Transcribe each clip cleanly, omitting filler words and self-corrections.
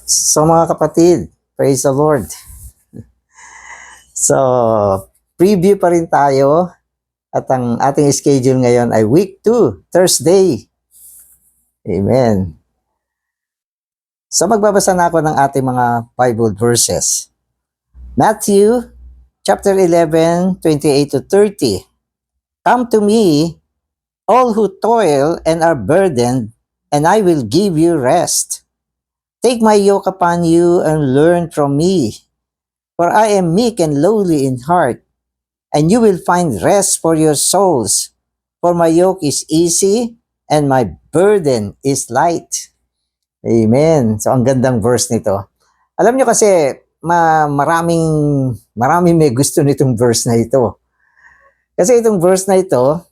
So mga kapatid, praise the Lord. So, preview pa rin tayo at ang ating schedule ngayon ay week 2, Thursday. Amen. So magbabasa na ako ng ating mga Bible verses. Matthew chapter 11, 28 to 30. Come to me, all who toil and are burdened, and I will give you rest. Take my yoke upon you and learn from me, for I am meek and lowly in heart, and you will find rest for your souls. For my yoke is easy and my burden is light. Amen. So ang gandang verse nito. Alam nyo kasi maraming may gusto nitong verse na ito. Kasi itong verse na ito,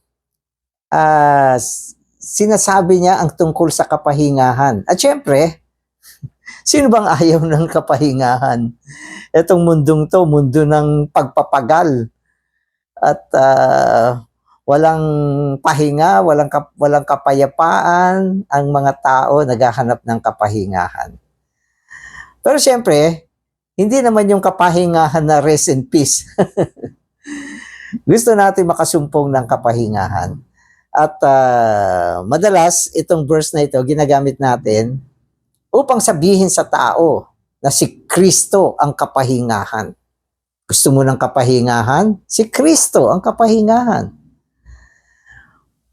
sinasabi niya ang tungkol sa kapahingahan. At syempre, sino bang ayaw ng kapahingahan? Itong mundong to, mundo ng pagpapagal. At walang pahinga, walang kapayapaan, ang mga tao naghahanap ng kapahingahan. Pero siyempre, hindi naman yung kapahingahan na rest and peace. Gusto natin makasumpong ng kapahingahan. At madalas, itong verse na ito, ginagamit natin upang sabihin sa tao na si Kristo ang kapahingahan. Gusto mo ng kapahingahan? Si Kristo ang kapahingahan.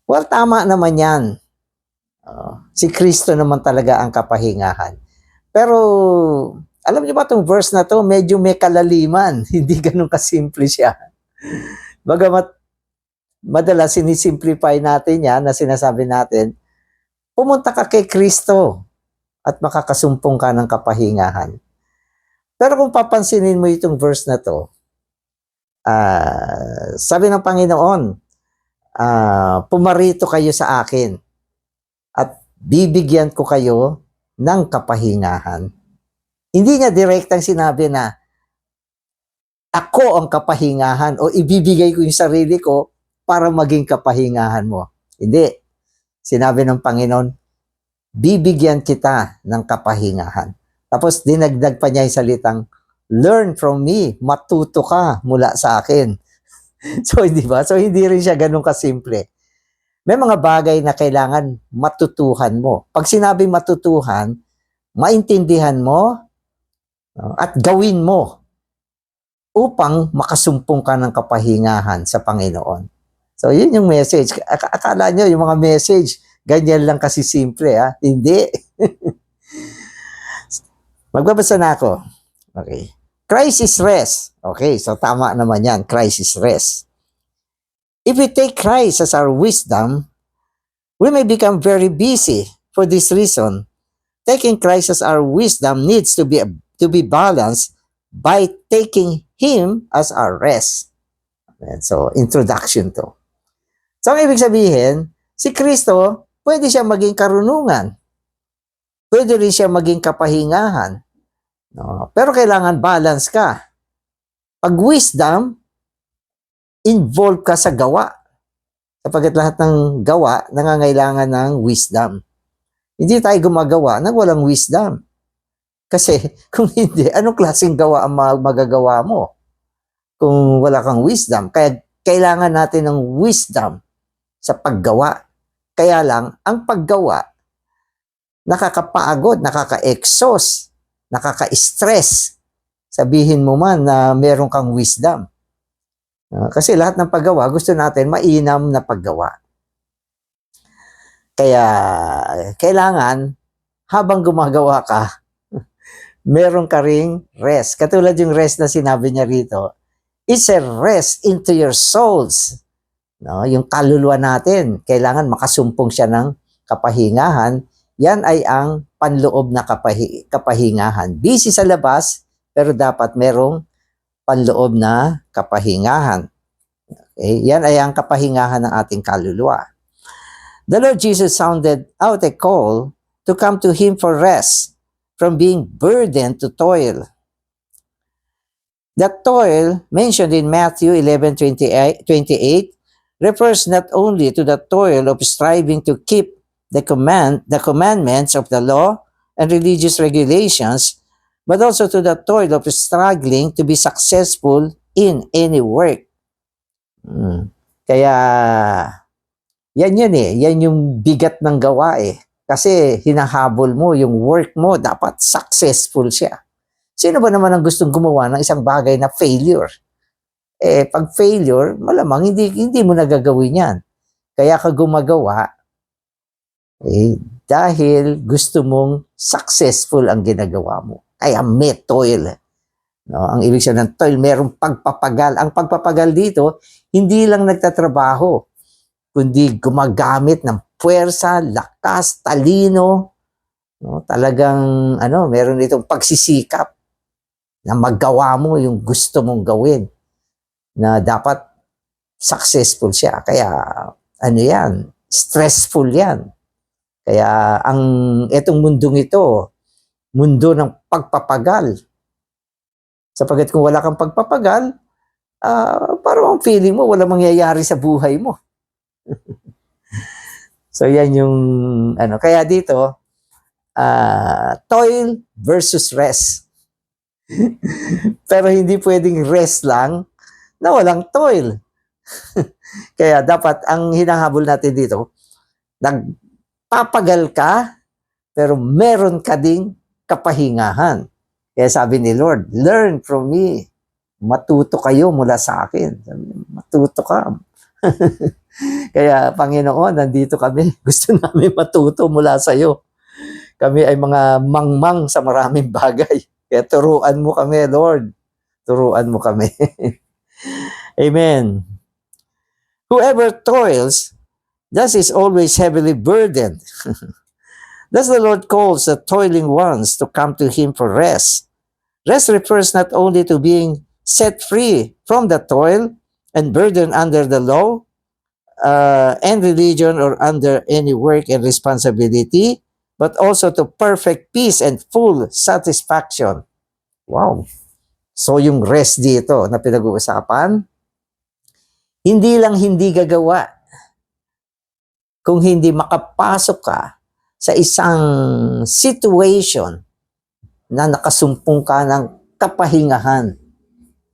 Well, tama naman yan. Si Kristo naman talaga ang kapahingahan. Pero, alam niyo ba itong verse na to, medyo may kalaliman. Hindi ganun kasimple siya. Bagamat, madalas sinisimplify natin yan na sinasabi natin, pumunta ka kay Kristo at makakasumpong ka ng kapahingahan. Pero kung papansinin mo itong verse na to, sabi ng Panginoon, pumarito kayo sa akin at bibigyan ko kayo ng kapahingahan. Hindi niya direktang sinabi na ako ang kapahingahan o ibibigay ko yung sarili ko para maging kapahingahan mo. Hindi. Sinabi ng Panginoon, bibigyan kita ng kapahingahan. Tapos dinagdag pa niya yung salitang, learn from me, matuto ka mula sa akin. So, hindi ba? So, hindi rin siya ganun kasimple. May mga bagay na kailangan matutuhan mo. Pag sinabing matutuhan, maintindihan mo at gawin mo upang makasumpong ka ng kapahingahan sa Panginoon. So, yun yung message. Akala nyo, yung mga message, ganyan lang kasi simple, ha? Hindi. Magbabasa na ako. Okay. Christ is rest. Okay, so tama naman yan. Christ is rest. If we take Christ as our wisdom, we may become very busy. For this reason, taking Christ as our wisdom needs to be balanced by taking Him as our rest. So, introduction to. So, ang ibig sabihin, si Kristo, pwede siya maging karunungan. Pwede rin siya maging kapahingahan. No? Pero kailangan balance ka. Pag wisdom, involve ka sa gawa. Sapagkat lahat ng gawa, nangangailangan ng wisdom. Hindi tayo gumagawa nang walang wisdom. Kasi kung hindi, anong klaseng gawa ang magagawa mo? Kung wala kang wisdom. Kaya kailangan natin ng wisdom sa paggawa. Kaya lang, ang paggawa, nakakapagod, nakaka-exhaust, nakaka-stress. Sabihin mo man na meron kang wisdom. Kasi lahat ng paggawa, gusto natin mainam na paggawa. Kaya, kailangan, habang gumagawa ka, meron ka ring rest. Katulad yung rest na sinabi niya rito, it's a rest into your souls. No? Yung kaluluwa natin, kailangan makasumpong siya ng kapahingahan. Yan ay ang panloob na kapahingahan. Busy sa labas, pero dapat merong panloob na kapahingahan. Okay? Yan ay ang kapahingahan ng ating kaluluwa. The Lord Jesus sounded out a call to come to Him for rest from being burdened to toil. That toil mentioned in Matthew 11:28 refers not only to the toil of striving to keep the commandments of the law, and religious regulations, but also to the toil of struggling to be successful in any work. Kaya, yan yun eh. Yan yung bigat ng gawa eh. Kasi hinahabol mo, yung work mo, dapat successful siya. Sino ba naman ang gustong gumawa ng isang bagay na failure? Eh, pag failure, malamang hindi mo nagagawin yan. Kaya ka gumagawa, eh, dahil gusto mong successful ang ginagawa mo. Kaya may toil. No? Ang ibig sabihin ng toil, mayroong pagpapagal. Ang pagpapagal dito, hindi lang nagtatrabaho, kundi gumagamit ng puwersa, lakas, talino. No? Talagang, meron itong pagsisikap na magawa mo yung gusto mong gawin na dapat successful siya. Kaya, yan, stressful yan. Kaya, itong mundong ito, mundo ng pagpapagal. Sapagkat kung wala kang pagpapagal, parang ang feeling mo, wala mangyayari sa buhay mo. So, yan yung, kaya dito, toil versus rest. Pero hindi pwedeng rest lang na walang toil. Kaya dapat, ang hinahabol natin dito, nagpapagal ka, pero meron ka ding kapahingahan. Kaya sabi ni Lord, learn from me. Matuto kayo mula sa akin. Matuto ka. Kaya, Panginoon, nandito kami. Gusto namin matuto mula sa iyo. Kami ay mga mangmang sa maraming bagay. Kaya turuan mo kami, Lord. Turuan mo kami. Amen. Whoever toils, thus is always heavily burdened. Thus the Lord calls the toiling ones to come to Him for rest. Rest refers not only to being set free from the toil and burden under the law and religion or under any work and responsibility, but also to perfect peace and full satisfaction. Wow! So yung rest dito na pinag-uusapan, hindi lang hindi gagawa kung hindi makapasok ka sa isang situation na nakasumpong ka ng kapahingahan.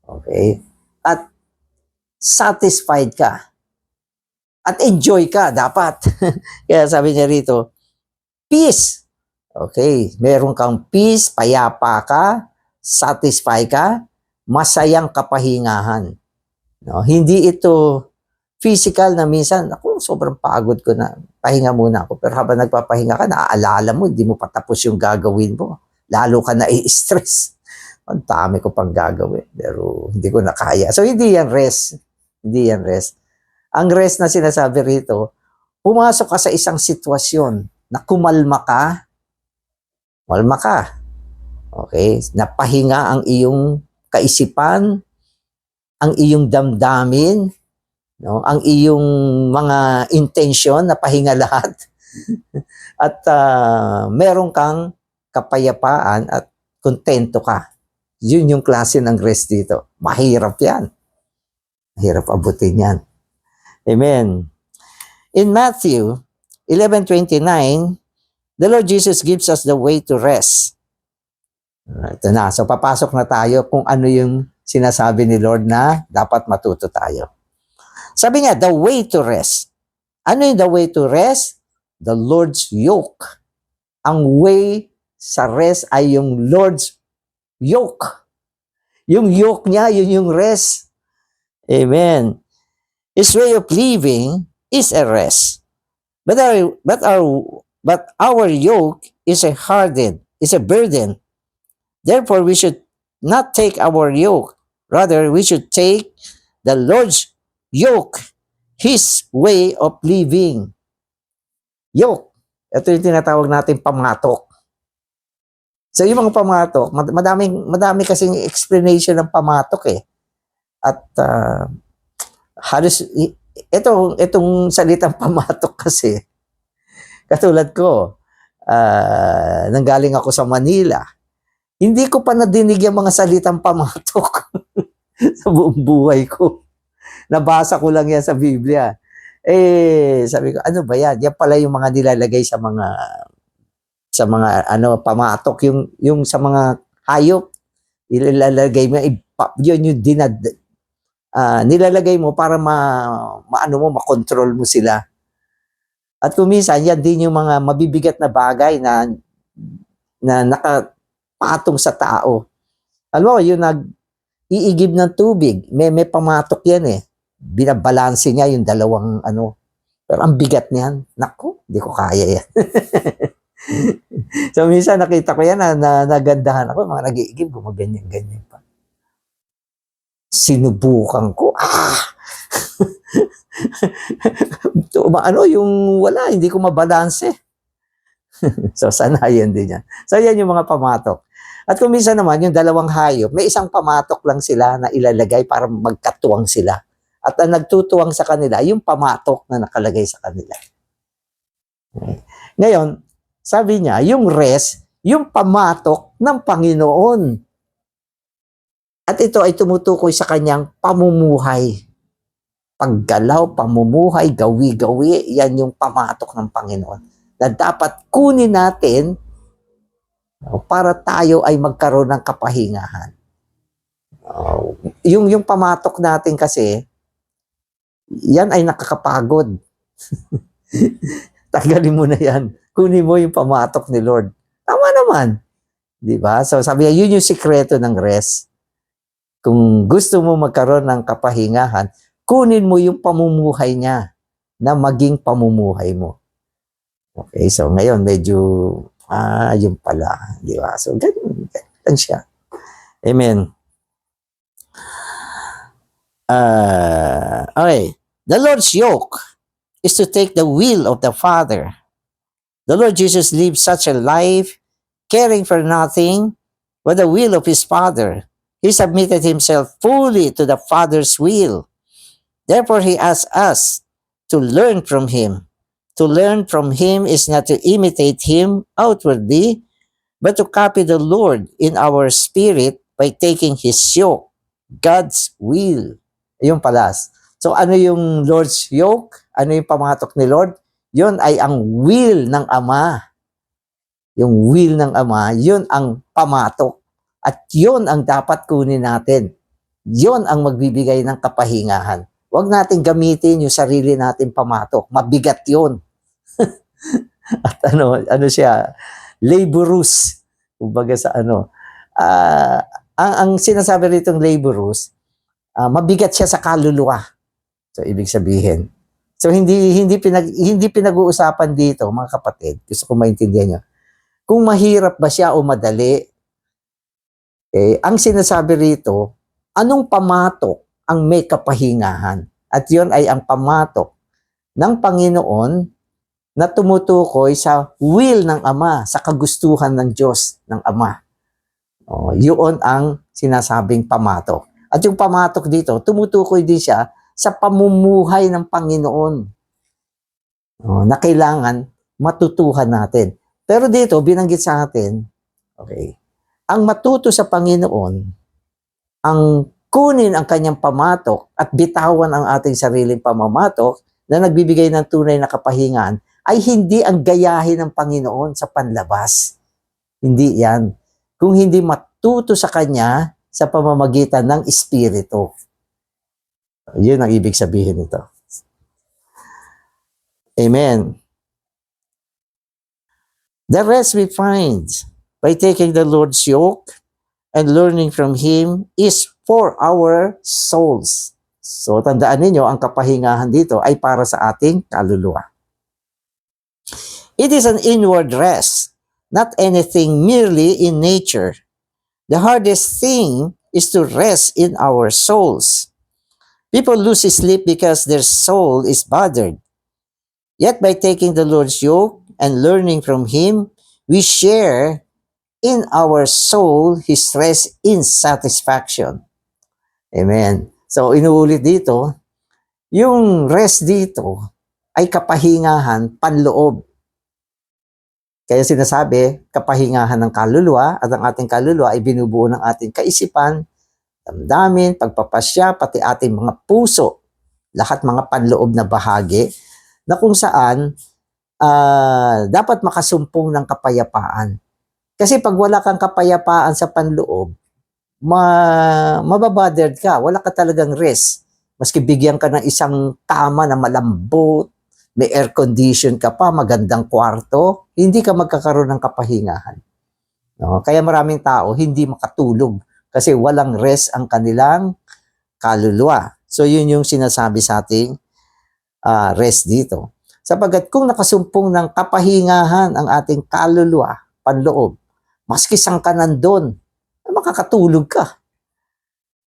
Okay? At satisfied ka. At enjoy ka, dapat. Kaya sabi niya rito, peace. Okay, meron kang peace, payapa ka, satisfy ka, masayang kapahingahan. No? Hindi ito physical na minsan, sobrang pagod ko na, pahinga muna ako. Pero habang nagpapahinga ka, naaalala mo, hindi mo patapos yung gagawin mo. Lalo ka na-i-stress. Ang dami ko pang gagawin, pero hindi ko na kaya. So, hindi yan rest. Hindi yan rest. Ang rest na sinasabi rito, pumasok ka sa isang sitwasyon na kumalma ka, okay? Napahinga ang iyong kaisipan, ang iyong damdamin, no? Ang iyong mga intensyon na pahinga lahat. At meron kang kapayapaan at kontento ka. Yun yung klase ng rest dito. Mahirap yan. Mahirap abutin yan. Amen. In Matthew 11:29, the Lord Jesus gives us the way to rest. Ito na. So papasok na tayo kung ano yung sinasabi ni Lord na dapat matuto tayo. Sabi niya, the way to rest. Ano yung the way to rest? The Lord's yoke. Ang way sa rest ay yung Lord's yoke. Yung yoke niya, yun yung rest. Amen. His way of living is a rest. But our yoke is a burden. Therefore, we should not take our yoke. Rather, we should take the Lord's yoke, His way of living. Yoke. Ito yung tinatawag natin pamatok. So yung mga pamatok, madami kasing explanation ng pamatok eh. At halos, itong salitang pamatok kasi, katulad ko, nanggaling ako sa Manila, hindi ko pa nadinig yung mga salitang pamatok sa buong buhay ko. Nabasa ko lang yan sa Biblia. Eh, sabi ko, ano ba yan? Yan pala yung mga nilalagay sa sa mga pamatok, yung sa mga hayop, ilalagay mo, yun yung nilalagay mo para makontrol mo sila. At kung minsan, yan din yung mga mabibigat na bagay na nakapatong sa tao. Alam mo, yung nag-iigib ng tubig, may pamatok yan eh. Binabalanse niya yung dalawang Pero ang bigat niyan, naku, hindi ko kaya yan. So minsan nakita ko yan na nagandahan ako, mga nag-iigib, gumaganyan-ganyan pa. Sinubukan ko, yung wala, hindi ko mabalanse. So sanayan din yan. So yan yung mga pamatok. At kung minsan naman, yung dalawang hayop, may isang pamatok lang sila na ilalagay para magkatuwang sila. At ang nagtutuwang sa kanila, yung pamatok na nakalagay sa kanila. Okay. Ngayon, sabi niya, yung rest, yung pamatok ng Panginoon. At ito ay tumutukoy sa kanyang pamumuhay. Paggalaw, pamumuhay, gawi-gawi, yan yung pamatok ng Panginoon. Na dapat kunin natin para tayo ay magkaroon ng kapahingahan. Yung pamatok natin kasi, yan ay nakakapagod. Tanggalin mo na yan. Kunin mo yung pamatok ni Lord. Tama naman. Diba? So sabi niya, yun yung sikreto ng rest. Kung gusto mo magkaroon ng kapahingahan, kunin mo yung pamumuhay niya na maging pamumuhay mo. Okay, so ngayon medyo, yung pala. Diba? So ganyan siya. Amen. Okay. The Lord's yoke is to take the will of the Father. The Lord Jesus lived such a life, caring for nothing but the will of his Father. He submitted himself fully to the Father's will. Therefore, he asks us to learn from him. To learn from him is not to imitate him outwardly, but to copy the Lord in our spirit by taking his yoke, God's will. Yung palas. So ano yung Lord's yoke? Ano yung pamatok ni Lord? Yun ay ang will ng Ama. Yung will ng Ama, yun ang pamatok. At yun ang dapat kunin natin. Yun ang magbibigay ng kapahingahan. Huwag natin gamitin yung sarili natin pamatok. Mabigat yun. At ano siya, laborious. Kumbaga sa ang sinasabi ritong laborious, mabigat siya sa kaluluwa. So ibig sabihin. So hindi pinag-uusapan dito, mga kapatid. Gusto ko maintindihan niyo. Kung mahirap ba siya o madali, ang sinasabi rito, anong pamatok ang may kapahingahan? At yun ay ang pamatok ng Panginoon na tumutukoy sa will ng Ama, sa kagustuhan ng Diyos ng Ama. Yun ang sinasabing pamatok. At yung pamatok dito, tumutukoy din siya sa pamumuhay ng Panginoon na kailangan matutuhan natin. Pero dito, binanggit sa atin, okay, ang matuto sa Panginoon, ang kunin ang kanyang pamatok at bitawan ang ating sariling pamamatok na nagbibigay ng tunay na kapahingahan, ay hindi ang gayahin ng Panginoon sa panlabas. Hindi yan. Kung hindi matuto sa Kanya sa pamamagitan ng Espiritu. Yun ang ibig sabihin nito. Amen. The rest we find by taking the Lord's yoke and learning from Him is for our souls. So tandaan ninyo, ang kapahingahan dito ay para sa ating kaluluwa. It is an inward rest, not anything merely in nature. The hardest thing is to rest in our souls. People lose sleep because their soul is bothered. Yet by taking the Lord's yoke and learning from Him, we share in our soul His rest in satisfaction. Amen. So inuulit dito, yung rest dito ay kapahingahan panloob. Kaya sinasabi, kapahingahan ng kaluluwa at ang ating kaluluwa ay binubuo ng ating kaisipan, damdamin, pagpapasya, pati ating mga puso, lahat mga panloob na bahagi na kung saan dapat makasumpong ng kapayapaan. Kasi pag wala kang kapayapaan sa panloob, mababothered ka, wala ka talagang rest. Maski bigyan ka ng isang kama na malambot, may air condition ka pa, magandang kwarto, hindi ka magkakaroon ng kapahingahan. No? Kaya maraming tao hindi makatulog kasi walang rest ang kanilang kaluluwa. So yun yung sinasabi sa ating rest dito. Sapagkat kung nakasumpong ng kapahingahan ang ating kaluluwa, panloob, maski saan ka nandun, makakatulog ka.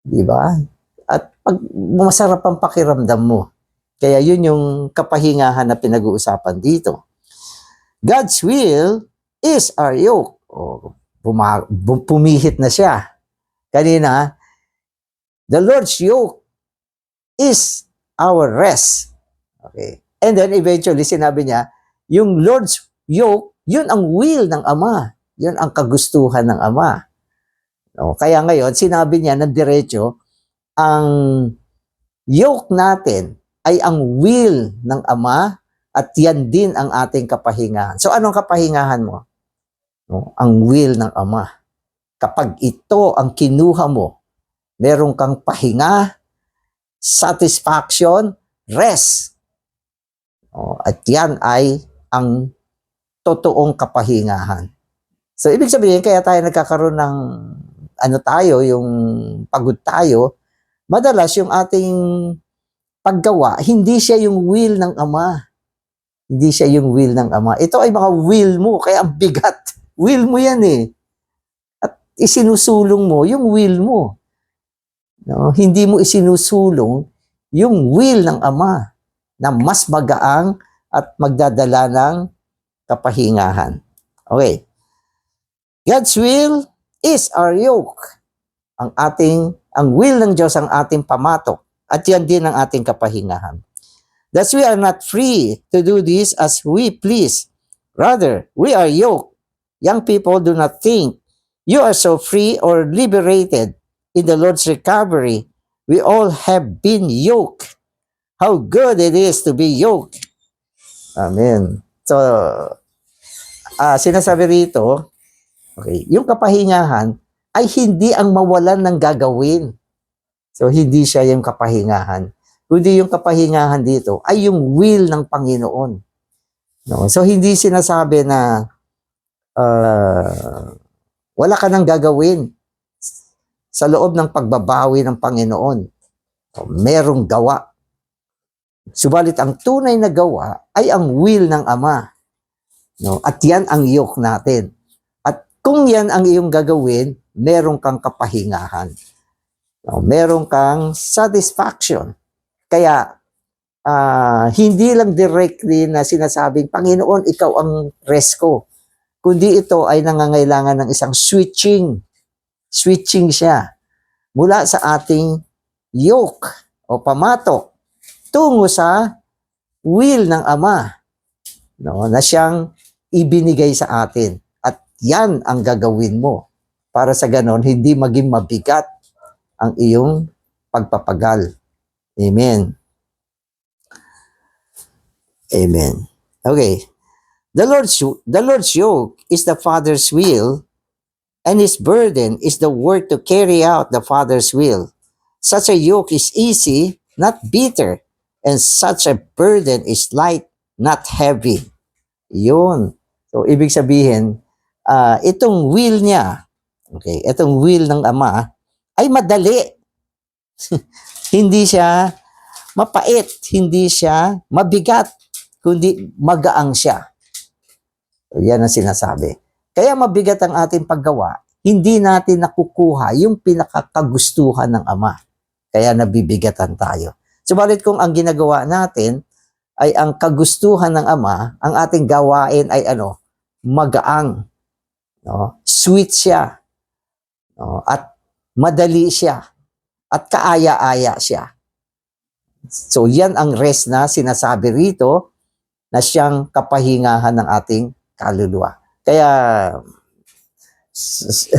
Di ba? At pag masarap ang pakiramdam mo. Kaya yun yung kapahingahan na pinag-uusapan dito. God's will is our yoke. Pumihit na siya. Kanina, the Lord's yoke is our rest. Okay. And then eventually, sinabi niya, yung Lord's yoke, yun ang will ng Ama. Yun ang kagustuhan ng Ama. No? Kaya ngayon, sinabi niya na diretso, ang yoke natin ay ang will ng Ama at yan din ang ating kapahingahan. So anong kapahingahan mo? No? Ang will ng Ama. Kapag ito ang kinuha mo, meron kang pahinga, satisfaction, rest. No? At yan ay ang totoong kapahingahan. So ibig sabihin, kaya tayo nagkakaroon ng yung pagod tayo, madalas yung ating paggawa, hindi siya yung will ng Ama. Hindi siya yung will ng Ama. Ito ay mga will mo, kaya ang bigat. Will mo yan eh. At isinusulong mo yung will mo. No? Hindi mo isinusulong yung will ng Ama na mas magaang at magdadala ng kapahingahan. Okay. God's will is our yoke. Ang will ng Diyos ang ating pamatok. At yan din ang ating kapahingahan. Thus we are not free to do this as we please. Rather, we are yoked. Young people, do not think you are so free or liberated in the Lord's recovery. We all have been yoked. How good it is to be yoked. Amen. So, sinasabi rito, okay, yung kapahingahan ay hindi ang mawalan ng gagawin. So, hindi siya yung kapahingahan. Kundi yung kapahingahan dito ay yung will ng Panginoon. No? So, hindi sinasabi na wala ka nang gagawin sa loob ng pagbabawi ng Panginoon. So, merong gawa. Subalit, ang tunay na gawa ay ang will ng Ama. No? At yan ang yoke natin. At kung yan ang iyong gagawin, meron kang kapahingahan. No, meron kang satisfaction. Kaya, hindi lang directly na sinasabing, Panginoon, ikaw ang rest ko. Kundi ito ay nangangailangan ng isang switching. Switching siya mula sa ating yoke o pamatok tungo sa will ng Ama, no, na siyang ibinigay sa atin. At yan ang gagawin mo para sa ganon, hindi maging mabigat ang iyong pagpapagal. Amen. Amen. Okay. The Lord's yoke is the Father's will, and His burden is the work to carry out the Father's will. Such a yoke is easy, not bitter, and such a burden is light, not heavy. Yun. So, ibig sabihin, itong will niya, okay, itong will ng Ama, ay madali. Hindi siya mapait, hindi siya mabigat, kundi magaang siya. So, yan ang sinasabi. Kaya mabigat ang ating paggawa, hindi natin nakukuha yung pinakakagustuhan ng Ama. Kaya nabibigatan tayo. Subalit kung ang ginagawa natin ay ang kagustuhan ng Ama, ang ating gawain ay magaang. No? Sweet siya. No? At madali siya. At kaaya-aya siya. So yan ang rest na sinasabi rito na siyang kapahingahan ng ating kaluluwa. Kaya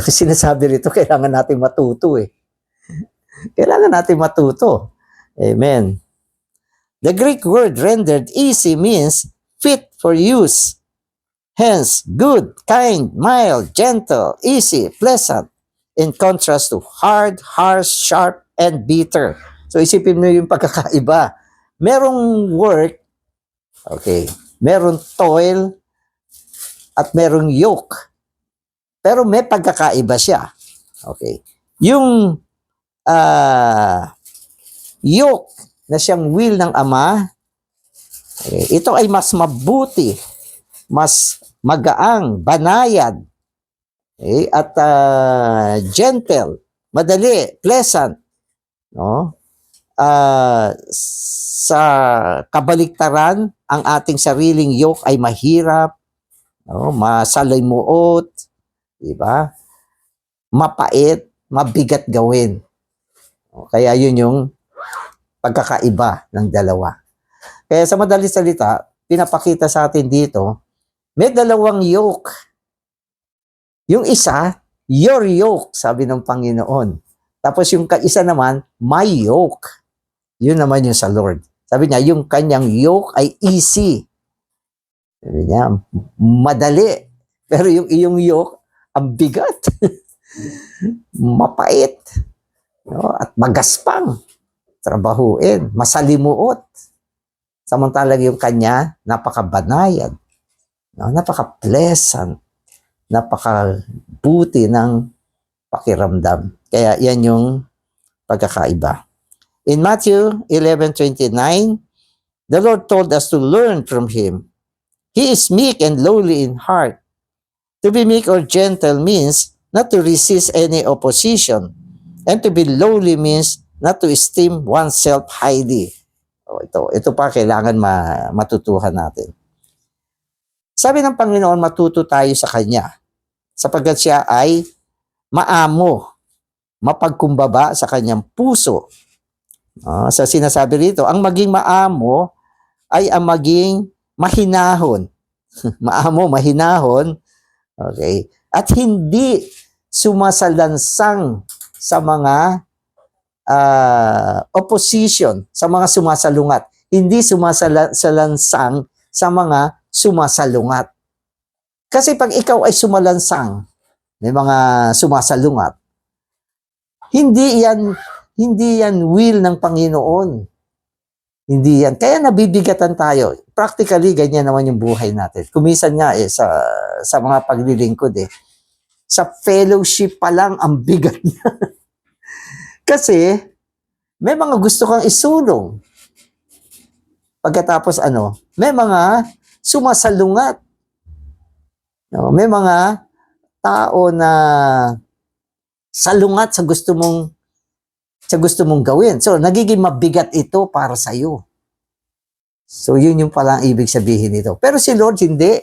sinasabi rito, kailangan natin matuto eh. Kailangan natin matuto. Amen. The Greek word rendered easy means fit for use. Hence, good, kind, mild, gentle, easy, pleasant, in contrast to hard, harsh, sharp, and bitter. So isipin mo yung pagkakaiba. Merong work, okay, merong toil, at merong yoke. Pero may pagkakaiba siya. Okay. Yung yoke na siyang will ng Ama, okay, ito ay mas mabuti, mas magaang, banayad, okay, at gentle, madali, pleasant, no? Sa kabaliktaran, ang ating sariling yoke ay mahirap, no? Masalimuot, di ba? Mapait, mabigat gawin. Kaya yun yung pagkakaiba ng dalawa. Kaya sa madaling salita, pinapakita sa atin dito, may dalawang yoke. Yung isa, your yoke, sabi ng Panginoon. Tapos yung isa naman, my yoke. Yun naman yung sa Lord. Sabi niya, yung kanyang yoke ay easy. Sabi niya, madali. Pero yung iyong yoke, ang bigat. Mapait. No? At magaspang. Trabahuin. Masalimuot. Samantalang yung kanya, napakabanayad. No? Napaka-pleasant. Napakabuti ng pakiramdam. Kaya yan yung pagkakaiba. In Matthew 11:29, the Lord told us to learn from Him. He is meek and lowly in heart. To be meek or gentle means not to resist any opposition. And to be lowly means not to esteem oneself highly. Ito pa kailangan matutuhan natin. Sabi ng Panginoon, matuto tayo sa Kanya sapagkat Siya ay maamo, mapagkumbaba sa Kanyang puso. Sa sinasabi rito, ang maging maamo ay ang maging mahinahon. Maamo, mahinahon, okay, at hindi sumasalansang sa mga opposition, sa mga sumasalungat. Hindi sumasalansang sa mga sumasalungat. Kasi pag ikaw ay sumalansang, may mga sumasalungat, hindi yan will ng Panginoon. Hindi yan. Kaya nabibigatan tayo. Practically, ganyan naman yung buhay natin. Kumisan nga sa mga paglilingkod sa fellowship pa lang ang bigat niya. Kasi, may mga gusto kang isulong. Pagkatapos may mga sumasalungat. No? May mga tao na salungat sa gusto mong gawin. So, nagiging mabigat ito para sa iyo. So, yun yung pala ang ibig sabihin nito. Pero si Lord, hindi.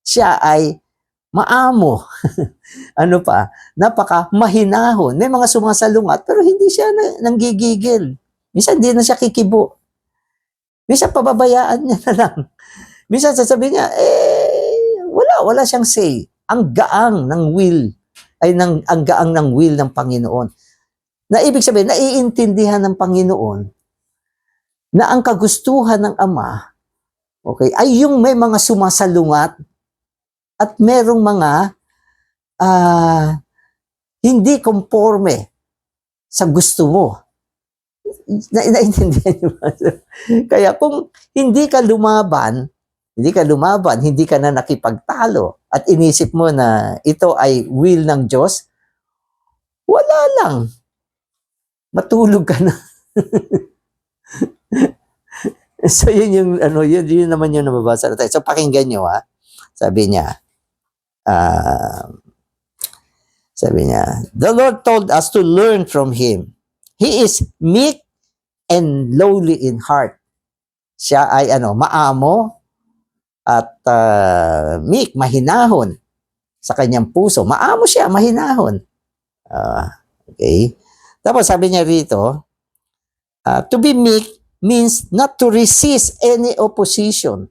Siya ay maamo. Napaka mahinahon. May mga sumasalungat, pero hindi siya nanggigigil. Minsan, hindi na siya kikibo. Minsan, pababayaan niya na lang. Minsan, sasabihin niya, wala siyang say. Ang gaang ng will, ang gaang ng will ng Panginoon. Na ibig sabihin, naiintindihan ng Panginoon na ang kagustuhan ng Ama, okay, ay yung may mga sumasalungat at merong mga hindi konforme sa gusto mo. Naintindihan niyo ba? Kaya kung hindi ka lumaban, hindi ka na nakipagtalo at inisip mo na ito ay will ng Diyos, wala lang. Matulog ka na. So yun naman yung nababasa natin. So pakinggan nyo Sabi niya, the Lord told us to learn from Him. He is meek and lowly in heart. Siya ay maamo at meek, mahinahon sa kanyang puso. Maamo siya, mahinahon. Okay. Tapos sabi niya rito, to be meek means not to resist any opposition.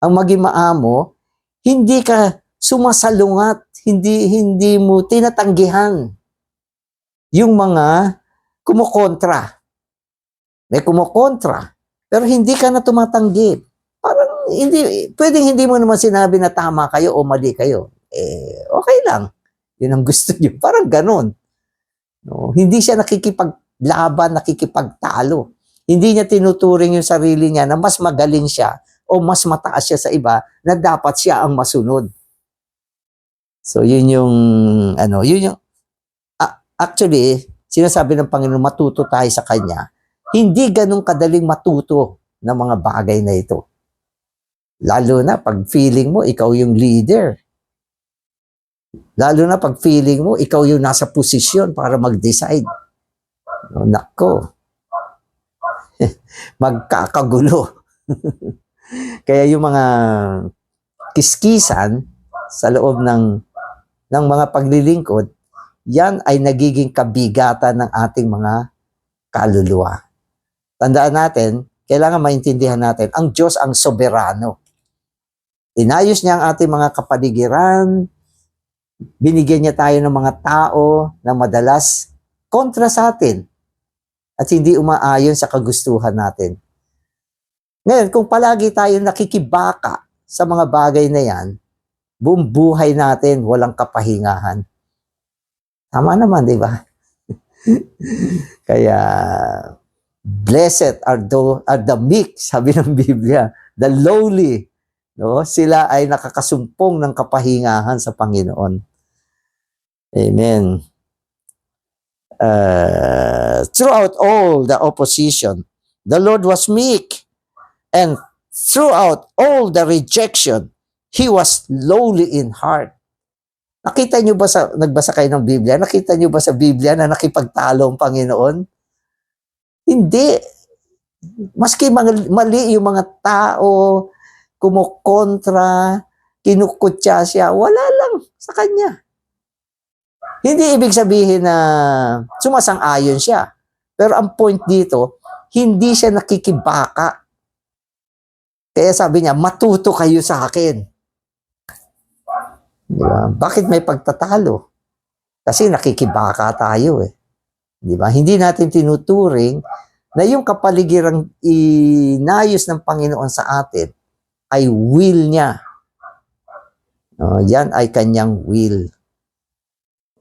Ang maging maamo, hindi ka sumasalungat, hindi mo tinatanggihan yung mga kumukontra. May kumukontra, pero hindi ka na tumatanggi. Parang Pwedeng hindi mo naman sinabi na tama kayo o mali kayo. Okay lang. Yun ang gusto niyo. Parang ganun. No? Hindi siya nakikipaglaban, nakikipagtalo. Hindi niya tinuturing yung sarili niya na mas magaling siya o mas mataas siya sa iba na dapat siya ang masunod. So yun yung actually sinasabi ng Panginoon matuto tayo sa kanya. Hindi ganun kadaling matuto ng mga bagay na ito. Lalo na pag feeling mo ikaw yung leader. Lalo na pag feeling mo ikaw yung nasa posisyon para mag-decide. No, nako. Magkakagulo. Kaya yung mga kiskisan sa loob ng mga paglilingkod, yan ay nagiging kabigatan ng ating mga kaluluwa. Tandaan natin, kailangan maintindihan natin, ang Diyos ang soberano. Inayos niya ang ating mga kapaligiran, binigyan niya tayo ng mga tao na madalas kontra sa atin at hindi umaayon sa kagustuhan natin. Ngayon, kung palagi tayo nakikibaka sa mga bagay na yan, buong buhay natin walang kapahingahan. Tama naman, di ba? Kaya, blessed are the meek, sabi ng Biblia, the lowly. No? Sila ay nakakasumpong ng kapahingahan sa Panginoon. Amen. Throughout all the opposition, the Lord was meek, and throughout all the rejection, He was lowly in heart. Nakita niyo ba nagbasa kayo ng Biblia? Nakita niyo ba sa Biblia na nakipagtalo ang Panginoon? Hindi. Maski mali yung mga tao, kumukontra, kinukutya siya, wala lang sa kanya. Hindi ibig sabihin na sumasang-ayon siya. Pero ang point dito, hindi siya nakikibaka. Kaya sabi niya, matuto kayo sa akin. Diba? Bakit may pagtatalo? Kasi nakikibaka tayo eh. Diba? Hindi natin tinuturing na yung kapaligirang inayos ng Panginoon sa atin ay will niya. No, yan ay kanyang will.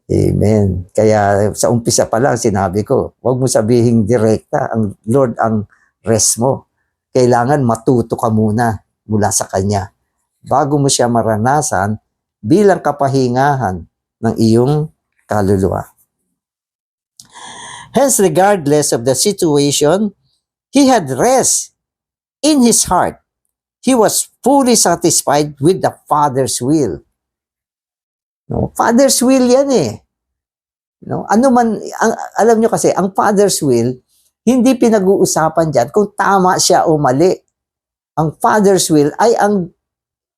Amen. Kaya sa umpisa pa lang sinabi ko, huwag mo sabihin direkta, ang Lord ang rest mo. Kailangan matuto ka muna mula sa Kanya bago mo siya maranasan bilang kapahingahan ng iyong kaluluwa. Hence, regardless of the situation, he had rest in his heart. He was fully satisfied with the Father's will. No, Father's will yan eh. No, ano man, alam nyo kasi, ang Father's will, hindi pinag-uusapan dyan kung tama siya o mali. Ang Father's will ay ang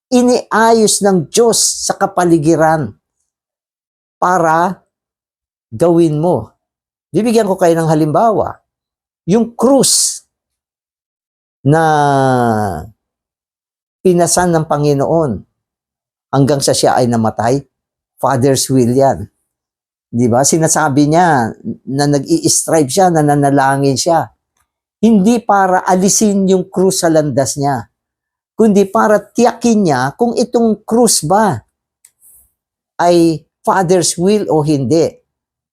iniayos ng Diyos sa kapaligiran para gawin mo. Bibigyan ko kayo ng halimbawa. Yung krus na pinasan ng Panginoon hanggang sa siya ay namatay, Father's will yan. Di ba? Sinasabi niya na nag-i-strive siya, na nanalangin siya. Hindi para alisin yung krus sa landas niya, kundi para tiyakin niya kung itong krus ba ay Father's will o hindi.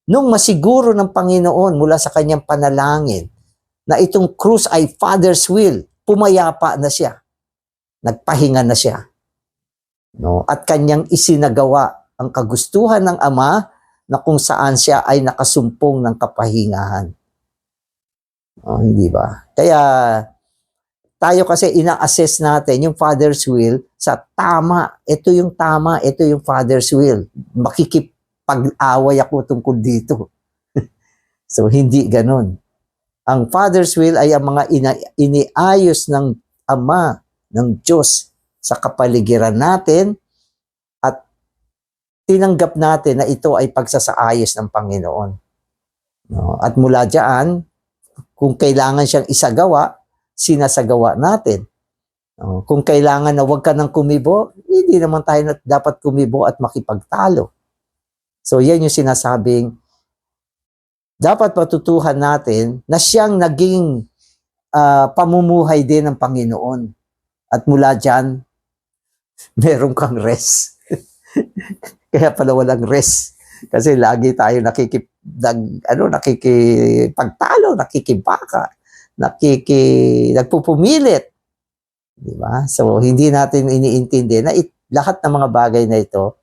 Nung masiguro ng Panginoon mula sa kanyang panalangin na itong krus ay Father's will, pumayapa na siya. Nagpahinga na siya. No? At kanyang isinagawa ang kagustuhan ng Ama na kung saan siya ay nakasumpong ng kapahingahan. Hindi ba? Kaya tayo kasi ina-assess natin yung Father's will sa tama. Ito yung tama, ito yung Father's will. Makikipag-away ako tungkol dito. So, hindi ganun. Ang Father's will ay ang mga iniayos ng Ama, ng Diyos sa kapaligiran natin at tinanggap natin na ito ay pagsasaayos ng Panginoon. No? At mula dyan, kung kailangan siyang isagawa, sinasagawa natin. No? Kung kailangan na huwag ka nang kumibo, hindi naman tayo dapat kumibo at makipagtalo. So yan yung sinasabing dapat patutuhan natin na siyang naging pamumuhay din ng Panginoon. At mula dyan, meron kang rest. Kaya pala walang rest. Kasi lagi tayo nakikipagtalo, nakikibaka, nagpupumilit. Di ba? So, hindi natin iniintindi na lahat ng mga bagay na ito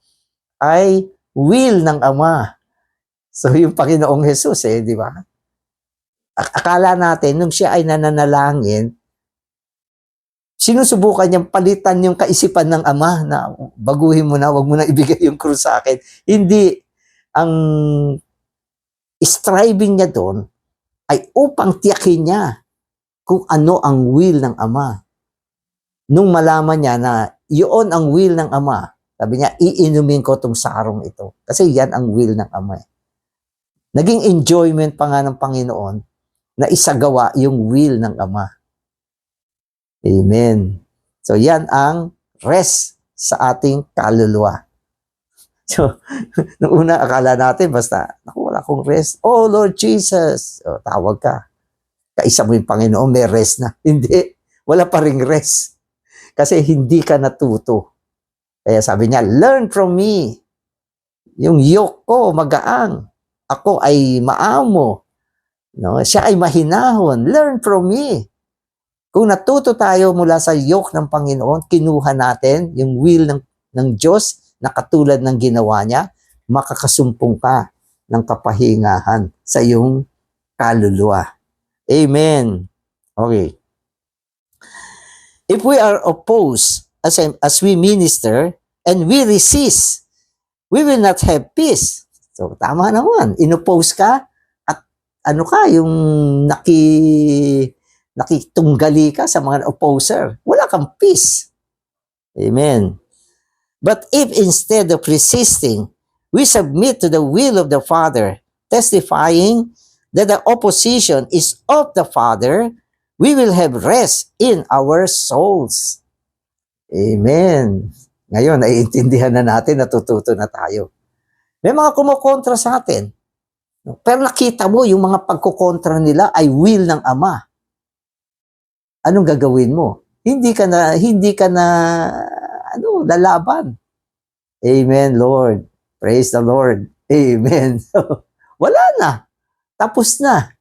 ay will ng Ama. So, yung Panginoong Jesus, di ba? Akala natin, nung siya ay nananalangin, sinusubukan niyang palitan yung kaisipan ng Ama na baguhin mo na, wag mo na ibigay yung krus sa akin. Hindi. Ang striving niya doon ay upang tiyakin niya kung ano ang will ng Ama. Nung malaman niya na yun ang will ng Ama, sabi niya, iinumin ko tong sarong ito. Kasi yan ang will ng Ama. Naging enjoyment pa nga ng Panginoon na isagawa yung will ng Ama. Amen. So yan ang rest sa ating kaluluwa. So, nung una akala natin basta, naku, wala akong rest. Oh Lord Jesus, tawag ka. Kaisa mo yung Panginoon, may rest na. Hindi, wala pa ring rest. Kasi hindi ka natuto. Kaya sabi niya, learn from me. Yung yoke ko magaang. Ako ay maamo. No? Siya ay mahinahon. Learn from me. Kung natuto tayo mula sa yoke ng Panginoon, kinuha natin yung will ng Diyos na katulad ng ginawa niya, makakasumpong ka ng kapahingahan sa iyong kaluluwa. Amen. Okay. If we are opposed as we minister and we resist, we will not have peace. So, tama naman. Inoppose ka at ano ka, yung nakitunggali ka sa mga opposer. Wala kang peace. Amen. But if instead of resisting, we submit to the will of the Father, testifying that the opposition is of the Father, we will have rest in our souls. Amen. Ngayon, naiintindihan na natin, natututo na tayo. May mga kumukontra sa atin. Pero nakita mo, yung mga pagkukontra nila ay will ng Ama. Anong gagawin mo? Hindi ka na lalaban. Amen, Lord. Praise the Lord. Amen. Wala na. Tapos na.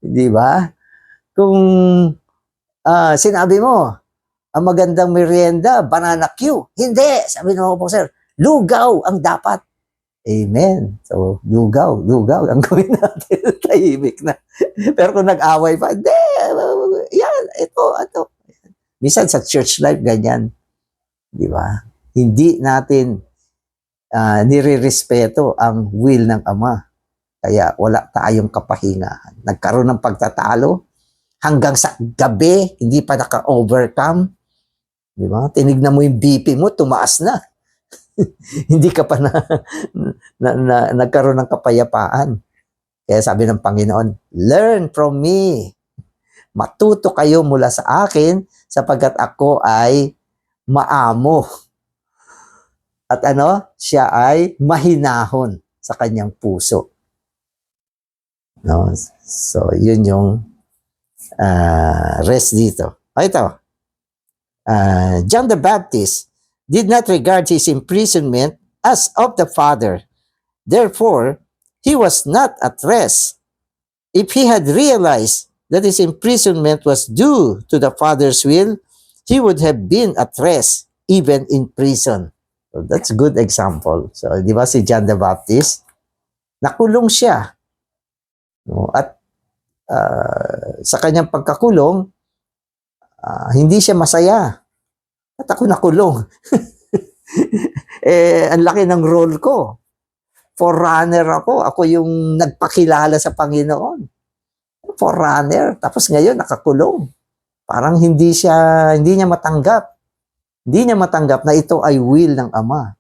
Di ba? Kung sinabi mo, ang magandang merienda, banana Q. Hindi. Sabi ng po, sir, lugaw ang dapat. Amen. So, lugaw ang gawin natin. Tahimik na. Pero kung nag-away pa, hindi. Yan, ito. Minsan sa church life, ganyan. Di ba? Hindi natin nire-respeto ang will ng Ama. Kaya wala tayong kapahingahan. Nagkaroon ng pagtatalo hanggang sa gabi, hindi pa naka-overcome. Di ba? Tinignan mo yung BP mo, tumaas na. Hindi ka pa nagkaroon ng kapayapaan. Kaya sabi ng Panginoon, learn from me. Matuto kayo mula sa akin sapagkat ako ay maamo. At siya ay mahinahon sa kanyang puso. No? So, yun yung rest dito. Ito. John the Baptist did not regard his imprisonment as of the Father. Therefore, he was not at rest. If he had realized that his imprisonment was due to the Father's will, he would have been at rest even in prison. So that's a good example. So, di ba si John the Baptist, nakulong siya. No? At sa kanyang pagkakulong, hindi siya masaya. At ako nakulong. Ang laki ng role ko. Forerunner ako. Ako yung nagpakilala sa Panginoon. Forerunner. Tapos ngayon, nakakulong. Parang hindi niya matanggap. Hindi niya matanggap na ito ay will ng Ama.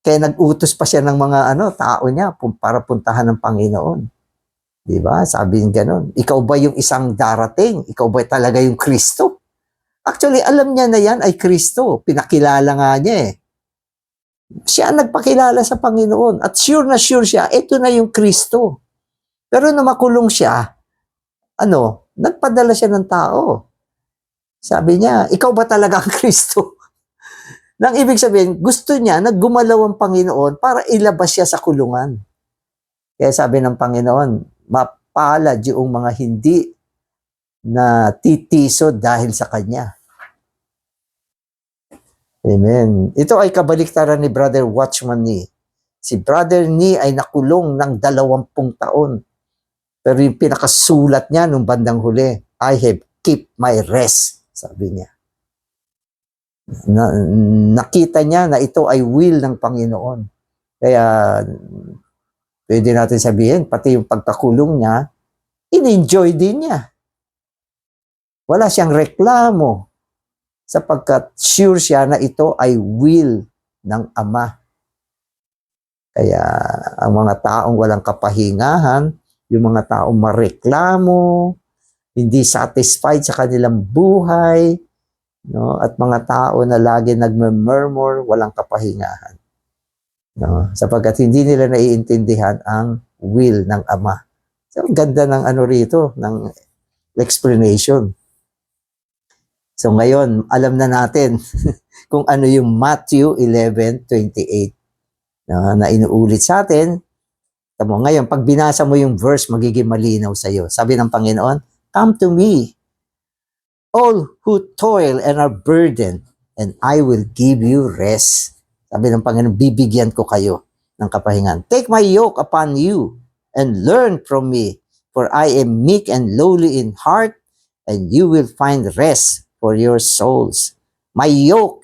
Kaya nag-utos pa siya ng mga tao niya para puntahan ng Panginoon. Di ba? Sabi niya ganun. Ikaw ba yung isang darating? Ikaw ba talaga yung Kristo? Actually, alam niya na yan ay Kristo. Pinakilala nga niya eh. Siya ang nagpakilala sa Panginoon. At sure na sure siya, ito na yung Kristo. Pero nung makulong siya, nagpadala siya ng tao. Sabi niya, ikaw ba talaga ang Kristo? Nang ibig sabihin, gusto niya na gumalaw ang Panginoon para ilabas siya sa kulungan. Kaya sabi ng Panginoon, mapalad yung mga hindi na titiso dahil sa Kanya. Amen. Ito ay kabaliktaran ni Brother Watchman Nee. Si Brother Nee ay nakulong ng 20 taon. Pero yung pinakasulat niya nung bandang huli, I have kept my rest, sabi niya. Nakita niya na ito ay will ng Panginoon. Kaya pwede natin sabihin, pati yung pagkakulong niya, in-enjoy din niya. Wala siyang reklamo sapagkat sure siya na ito ay will ng Ama. Kaya ang mga taong walang kapahingahan, yung mga taong mareklamo, hindi satisfied sa kanilang buhay, no? At mga tao na lagi nagme-murmur, walang kapahingahan. No? Sapagkat hindi nila naiintindihan ang will ng Ama. So, ang ganda ng ano rito, ng explanation. So ngayon, alam na natin kung ano yung Matthew 11:28 na inuulit sa atin. Tamo, ngayon, pag binasa mo yung verse, magiging malinaw sa iyo. Sabi ng Panginoon, come to me, all who toil and are burdened, and I will give you rest. Sabi ng Panginoon, bibigyan ko kayo ng kapahingan. Take my yoke upon you and learn from me, for I am meek and lowly in heart, and you will find rest for your souls. My yoke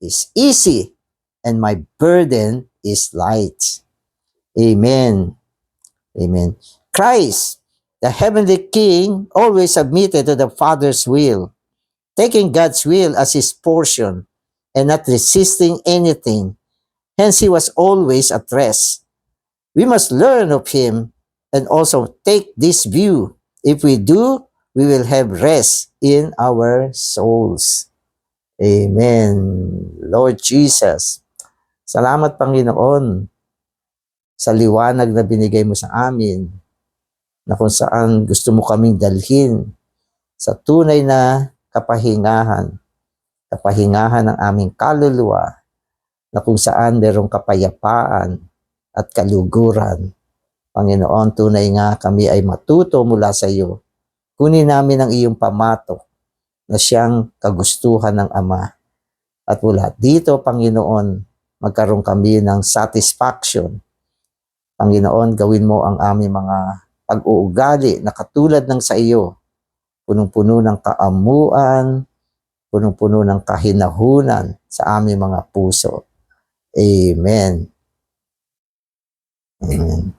is easy, and my burden is light. Amen. Amen. Christ, the heavenly King, always submitted to the Father's will, taking God's will as his portion and not resisting anything. Hence, he was always at rest. We must learn of him and also take this view. If we do, we will have rest in our souls. Amen. Lord Jesus, salamat Panginoon sa liwanag na binigay mo sa amin, na kung saan gusto mo kaming dalhin sa tunay na kapahingahan ng aming kaluluwa, na kung saan merong kapayapaan at kaluguran. Panginoon, tunay nga kami ay matuto mula sa iyo. Kunin namin ang iyong pamato na siyang kagustuhan ng Ama. At mula dito, Panginoon, magkaroon kami ng satisfaction. Panginoon, gawin mo ang aming mga pag-uugali na katulad ng sa iyo, punong-puno ng kaamuan, punong-puno ng kahinahunan sa aming mga puso. Amen. Amen.